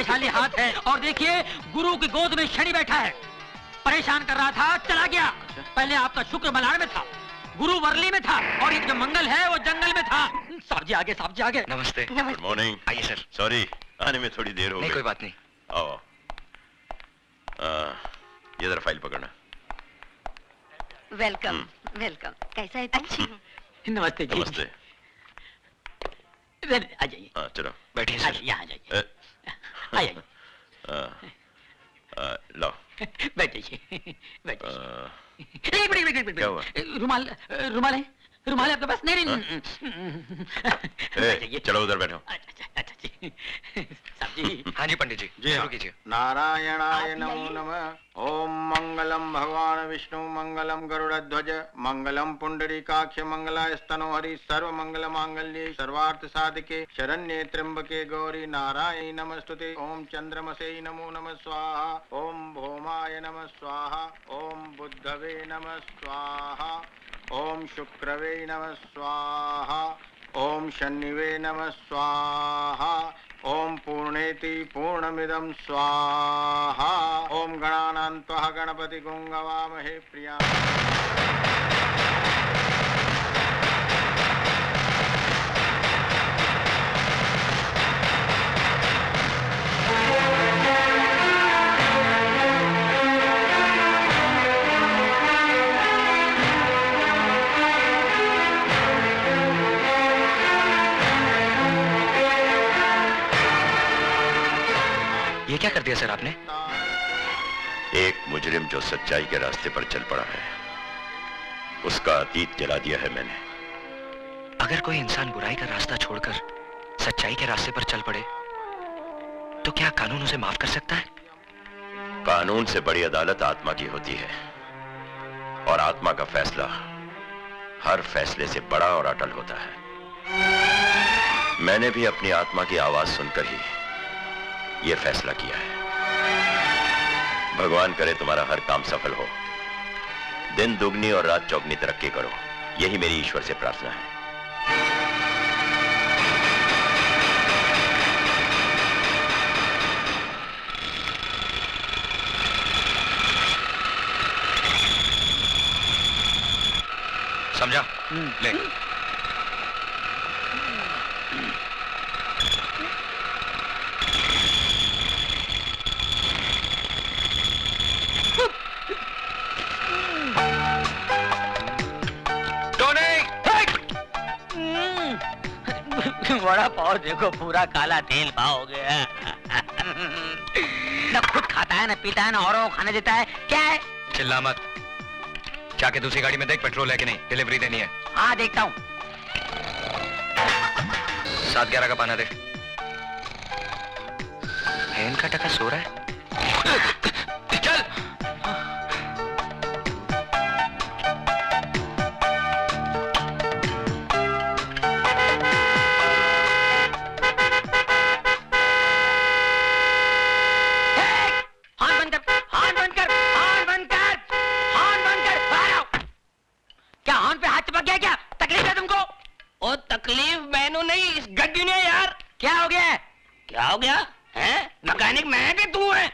भाग्यशाली हाथ है। और देखिए गुरु की गोद में शनि बैठा है, परेशान कर रहा था, चला गया। पहले आपका शुक्र मलाड़ में था, गुरु वर्ली में था, और ये जो मंगल है वो जंगल में था। साहब जी आगे, साहब जी आगे। नमस्ते। Good morning. आइए सर। सॉरी आने में थोड़ी देर हो गई। नहीं कोई बात नहीं। आओ। ये जरा फाइल पकड़ना। Welcome welcome. कैसा है तुम? अच्छी। नमस्ते जी। नमस्ते। आ जाइए। चलो बैठिए सर। यहाँ जाइए। आइए। लो बैठिए बैठिए। क्या हुआ? रुमाल रुमाल है? रुमाल है आपके पास? नहीं नहीं। चलो उधर बैठो। अच्छा जी। साहब जी। हाँ जी पंडित जी, शुरू कीजिए। नारायणाय नमो नमः। ओम मंगलम भगवान विष्णु मंगलम गरुड़ध्वज मंगलम पुंडरीकाक्ष मंगलाय स्तनो हरि सर्व मंगल मांगल्ये सर्वार्थ साधिके शरण्ये त्र्यंबके गौरी नारायणी नमस्तुते। ओम चंद्रमसे नमो नमः स्वाहा। ओम भौमाय नमः स्वाहा। ओम बुद्धवे नमः स्वाहा। ओम शुक्रवे नमः स्वाहा। ओम शनिवे नमः स्वाहा। ओम पूर्णेति पूर्णमिदं स्वाहा। ओम गणानान्त्वा गणपति गुंगवामहे प्रिया। ये क्या कर दिया सर आपने? एक मुजरिम जो सच्चाई के रास्ते पर चल पड़ा है, उसका अतीत जला दिया है मैंने। अगर कोई इंसान बुराई का रास्ता छोड़कर सच्चाई के रास्ते पर चल पड़े तो क्या कानून उसे माफ कर सकता है? कानून से बड़ी अदालत आत्मा की होती है, और आत्मा का फैसला हर फैसले से बड़ा और अटल होता है। मैंने भी अपनी आत्मा की आवाज सुनकर ही यह फैसला किया है। भगवान करे तुम्हारा हर काम सफल हो, दिन दुगनी और रात चौगनी तरक्की करो, यही मेरी ईश्वर से प्रार्थना है। समझा? ले। बड़ा पाव देखो, पूरा काला तेल पाव हो गया। न खुद खाता है, न पीता है, न औरों को खाने देता है। क्या है? चिल्ला मत। जाके दूसरी गाड़ी में देख पेट्रोल है कि नहीं, डिलीवरी देनी है। हाँ देखता हूँ। 7-11 का पाना दे। बहन का टका सो रहा है। चल। तकलीफ मैनू नहीं, इस गड्डी ने यार। क्या हो गया? क्या हो गया है? मैकेनिक मैं है कि तू है?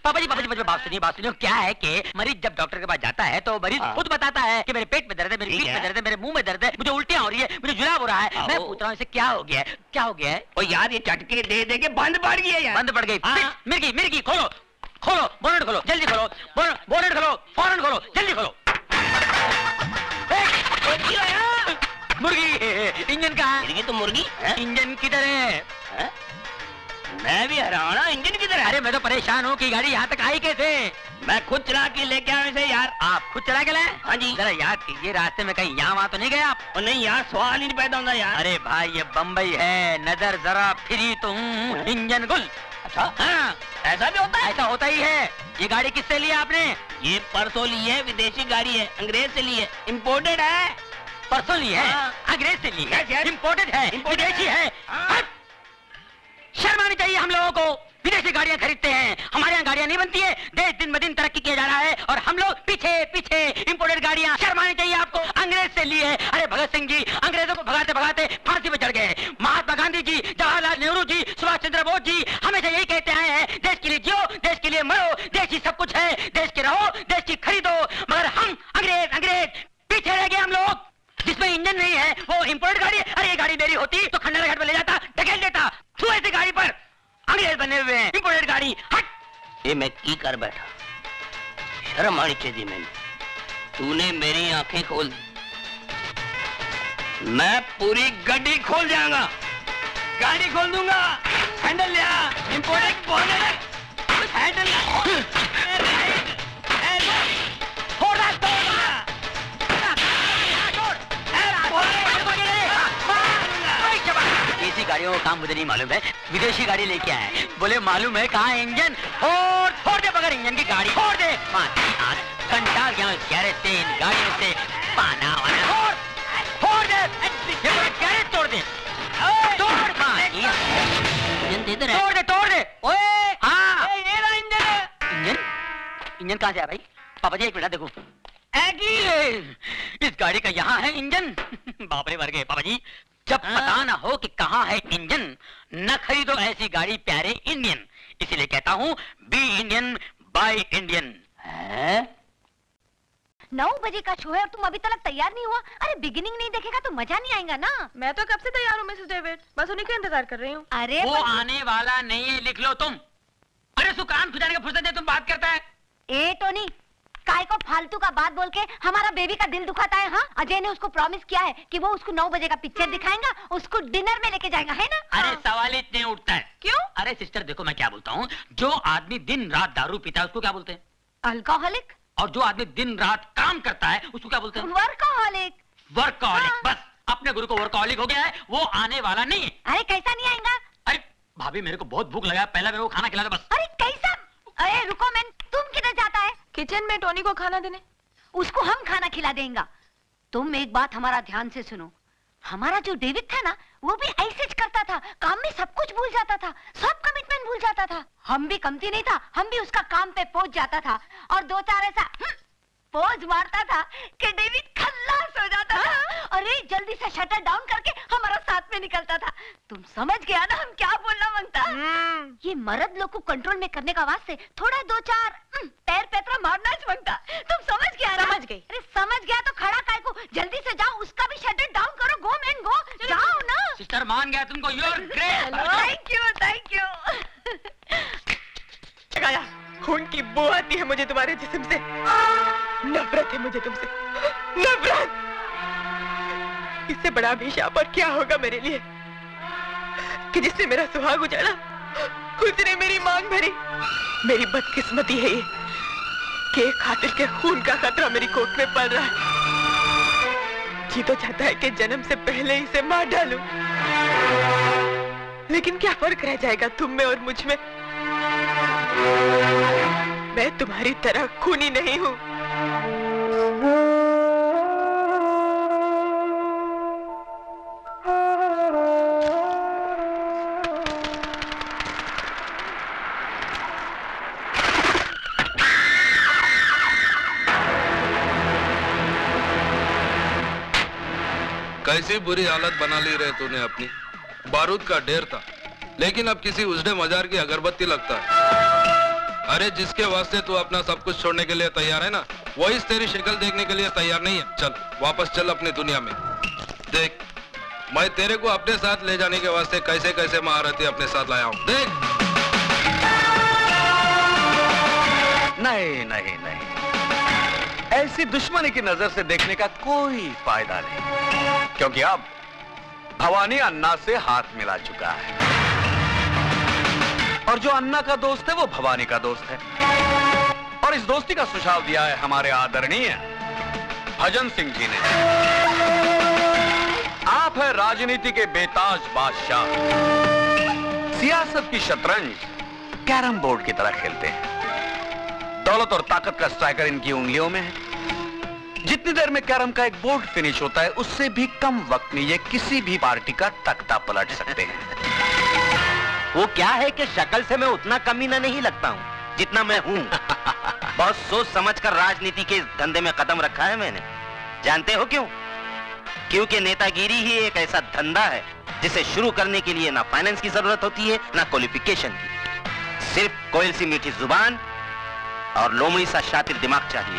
पापा जी बात सुनिए। क्या है कि मरीज जब डॉक्टर के पास जाता है तो मरीज खुद बताता है कि मेरे पेट में दर्द है, मेरी पीठ में दर्द है, मेरे मुंह में दर्द है, मुझे उल्टियां हो रही है, मुझे जुलाब हो रहा है। मैं पूछ रहा हूँ इसे क्या हो गया है? क्या हो गया है? ओ यार ये चटके दे दे के बंद पड़ गई है यार। बंद पड़ गई। मिर्गी खोलो बोनट खोलो, जल्दी खोलो बोनट खोलो, फौरन खोलो, जल्दी खोलो। मुर्गी इंजन कहाँ है? तो मुर्गी इंजन किधर है? मैं भी हैरान हूं, इंजन किधर है? अरे मैं तो परेशान हूँ कि गाड़ी यहाँ तक आई कैसे? मैं खुद चला के लेके आया इसे यार। आप खुद चला के लाए? हाँ जी। जरा याद कीजिए रास्ते में कहीं यहाँ वहाँ तो नहीं गए आप? और नहीं यार, सवाल ही नहीं पैदा होता यार। अरे भाई ये बम्बई है, नजर जरा फिरी तुम इंजन गुल। अच्छा हाँ, ऐसा भी होता है? ऐसा होता ही है। ये गाड़ी किससे ली आपने? ये परसों ली है, विदेशी गाड़ी है, अंग्रेज से ली है, इम्पोर्टेड है। परसों ली है, अंग्रेज से ली है, इम्पोर्टेड है, विदेशी है। शर्म आनी चाहिए हम लोगों को। विदेशी गाड़ियां खरीदते हैं, हमारे यहाँ गाड़ियां नहीं बनती है। देश दिन ब दिन तरक्की किया जा रहा है और हम लोग पीछे इम्पोर्टेड गाड़ियां। शर्म आनी चाहिए आपको। अंग्रेज से लिए है। अरे भगत सिंह जी अंग्रेजों को भगाते भगाते फांसी पे चढ़ गए। महात्मा गांधी जी, जवाहरलाल नेहरू जी, सुभाष चंद्र बोस जी हमेशा यही कहते हैं लिए मरो, देश ही सब कुछ है, देश के रहो, देश की खरीदो। मगर हम अंग्रेज पीछे रह गए। हम लोग जिसमें इंजन नहीं है वो इंपोर्टेड गाड़ी है। अरे ये गाड़ी मेरी होती तो खंडारा घाट में ले जाता, ढकेल देता। तू ऐसी गाड़ी पर अंग्रेज बने हुए हैं, इंपोर्टेड गाड़ी। हट। ये मैं की कर बैठा, शर्म आनी चाहिए मैंने। तूने मेरी आंखें खोल दी, मैं पूरी गड्डी खोल जाऊंगा, गाड़ी खोल दूंगा। हैंडल लिया, इंपोर्टेड बोनट, हैंडल देसी गाड़ियों का काम मुझे नहीं मालूम है, विदेशी गाड़ी लेके आए, बोले मालूम है कहाँ इंजन। फोड़ दे बगैर इंजन की गाड़ी, फोड़ दे। घंटा गया गैरेज से, इन गाड़ियों से पाना वाना फोड़ दे, गैरेज तोड़ दे, तोड़ दे। ओए हाँ, इंजन कहाँ से आया भाई? पापा जी एक मिनट देखो, इस गाड़ी का यहाँ है इंजन। बाप रे मर गए पापा जी, जब पता ना हो कि कहाँ है इंजन न खरीदो ऐसी गाड़ी प्यारे इंडियन। इसीलिए कहता हूँ बी इंडियन बाय इंडियन। 9 बजे का शो है और तुम अभी तक तैयार नहीं हुआ। अरे बिगिनिंग नहीं देखेगा तो मजा नहीं आएगा ना। मैं तो कब से तैयार हूँ मिसेस डेविड, बस उन्हीं का इंतजार कर रही हूँ। अरे वो आने वाला नहीं है, लिख लो तुम। अरे उसको कान खुजाने का फुर्सत है, तुम बात करता है। ए टोनी, काय को फालतू का बात बोल के हमारा बेबी का दिल दुखाता है। हाँ, अजय ने उसको प्रॉमिस किया है कि वो उसको 9 बजे का पिक्चर दिखाएगा, उसको डिनर में लेके जाएगा, है ना? अरे सवाल ही इतने उठता है। क्यों? अरे सिस्टर देखो मैं क्या बोलता हूँ, जो आदमी दिन रात दारू पीता है उसको क्या बोलते हैं? अल्कोहलिक। और जो आदमी दिन रात काम करता है उसको क्या बोलते हैं? वर्कोहलिक। वर्कहॉलिक। हाँ। बस अपने गुरु को वर्कहॉलिक हो गया है, वो आने वाला नहीं है। अरे कैसा नहीं आएगा? अरे भाभी मेरे को बहुत भूख लगा है, पहले मेरे को खाना खिला दो बस। अरे कैसा? अरे रुको मैन, तुम किधर जाता है? किचन में टोनी को खाना देने। उसको हम खाना खिला देंगे। तुम एक बात हमारा ध्यान से सुनो, हमारा जो डेविड था ना वो भी ऐसे ही करता था, काम में सब कुछ भूल जाता था, सब कमिटमेंट भूल जाता था। हम भी कमती नहीं था, हम भी उसका काम पे पहुंच जाता था और 2-4 ऐसा पोज मारता था कि डेविड खल्लास हो जाता था। अरे जल्दी से शटर डाउन करके हमारा साथ में निकलता था। तुम समझ गया ना हम क्या बोलना मांगता? ये मर्द लोग को कंट्रोल में करने का वास्ते थोड़ा 2-4 पैर पैतरा मारना मांगता। तुम समझ गया ना? समझ गई। अरे समझ गया तो खड़ा काय को, जल्दी से जाओ, उसका भी शटर डाउन करो। गो मैन गो, जाओ ना। सिस्टर मान गया तुमको, you are great. Thank you, thank you. खून की बू आती है मुझे तुम्हारे जिस्म से, नफरत है मुझे तुमसे, नफरत। इससे बड़ा अभिशाप और क्या होगा मेरे लिए कि जिससे मेरा सुहाग उजाड़ा उसने मेरी मांग भरी। मेरी बदकिस्मती है ये कि एक कातिल के खून का खतरा मेरी कोख में पल रहा है। जी तो चाहता है कि जन्म से पहले इसे मार डालूं, लेकिन क्या फर्क रह जाएगा तुम में और मुझ में? मैं तुम्हारी तरह खूनी नहीं हूं। कैसी बुरी हालत बना ली रे तूने अपनी। बारूद का ढेर था लेकिन अब किसी उजड़े मजार की अगरबत्ती लगता है। अरे जिसके वास्ते तू अपना सब कुछ छोड़ने के लिए तैयार है ना, वही तेरी शक्ल देखने के लिए तैयार नहीं है। चल वापस चल अपनी दुनिया में। देख मैं तेरे को अपने साथ ले जाने के वास्ते कैसे कैसे महारथी अपने साथ लाया हूँ। देख। नहीं नहीं नहीं, ऐसी दुश्मनी की नजर से देखने का कोई फायदा नहीं, क्योंकि अब भवानी अन्ना से हाथ मिला चुका है और जो अन्ना का दोस्त है वो भवानी का दोस्त है। और इस दोस्ती का सुझाव दिया है हमारे आदरणीय भजन सिंह जी ने। आप है राजनीति के बेताज बादशाह, सियासत की शतरंज कैरम बोर्ड की तरह खेलते हैं। दौलत और ताकत का स्ट्राइकर इनकी उंगलियों में है। जितनी देर में कैरम का एक बोर्ड फिनिश होता है उससे भी कम वक्त में ये किसी भी पार्टी का तख्ता पलट सकते हैं। वो क्या है कि शक्ल से मैं उतना कमीना नहीं लगता हूँ जितना मैं हूँ। बहुत सोच समझकर राजनीति के इस धंधे में कदम रखा है मैंने। जानते हो क्यों? क्योंकि नेतागिरी ही एक ऐसा धंधा है जिसे शुरू करने के लिए ना फाइनेंस की जरूरत होती है ना क्वालिफिकेशन की, सिर्फ कोयल सी मीठी जुबान और लोमड़ी सा शातिर दिमाग चाहिए।